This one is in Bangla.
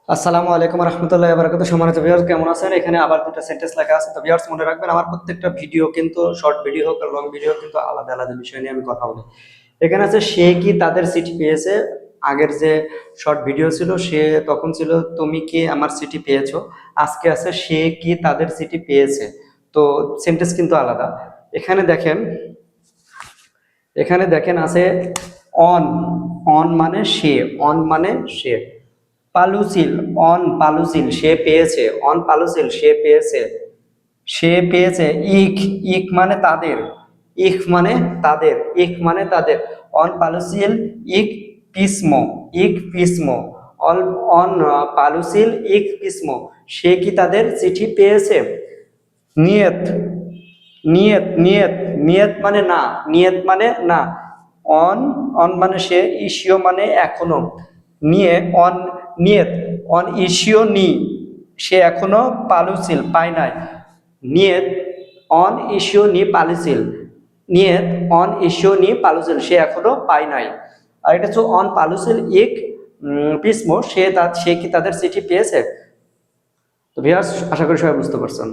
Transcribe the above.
আসসালামু আলাইকুম রহমতুল্লাহি ওয়া বারাকাতুহু। সম্মানিত ভিউয়ার্স, কেমন আছেন? এখানে আবার দুটো সেন্টেন্স লেখা আছে। তো ভিউয়ার্স, মনে রাখবেন, আমার প্রত্যেকটা ভিডিও কিন্তু শর্ট ভিডিও হোক আর লং ভিডিও কিন্তু আলাদা আলাদা বিষয় নিয়ে আমি কথা বলি। এখানে আছে সে কি তাদের চিঠি পেয়েছে। আগের যে শর্ট ভিডিও ছিল সে তখন ছিল তুমি কি আমার চিঠি পেয়েছো। আজকে আছে সে কি তাদের চিঠি পেয়েছে। তো সেন্টেন্স কিন্তু আলাদা। এখানে দেখেন, আছে অন। অন মানে সে, অন মানে সে। পালুসিল, অন পালুসিল সে পেয়েছে, অন পালুসিল সে পেয়েছে, সে পেয়েছে। ইক, ইক মানে তাদের, ইক মানে তাদের, ইক মানে তাদের। অন পালুসিল ইক পিসমো, ইক পিসমো। অন অন পালুসিল ইক পিসমো সে কি তাদের চিঠি পেয়েছে। নিয়ত, নিয়ত নিয়ত, নিয়ত মানে না, নিয়ত মানে না। অন, অন মানে সে, ইসিও মানে এখনো। নিয়ে অন, নিয়ত অন ইসিও নি সে এখনো পালুছিল পায় নাই। নিয়ত অন ইসিও নি পালুছিল, নিয়ত অন ইসিও নি পালুছিল সে এখনো পায় নাই। আর এটা হচ্ছে অন পালুছিল এক পিসমো সে কি তাদের চিঠি পেয়েছে। তো ভিউয়ার্স, আশা করি সবাই বুঝতে পারছেন।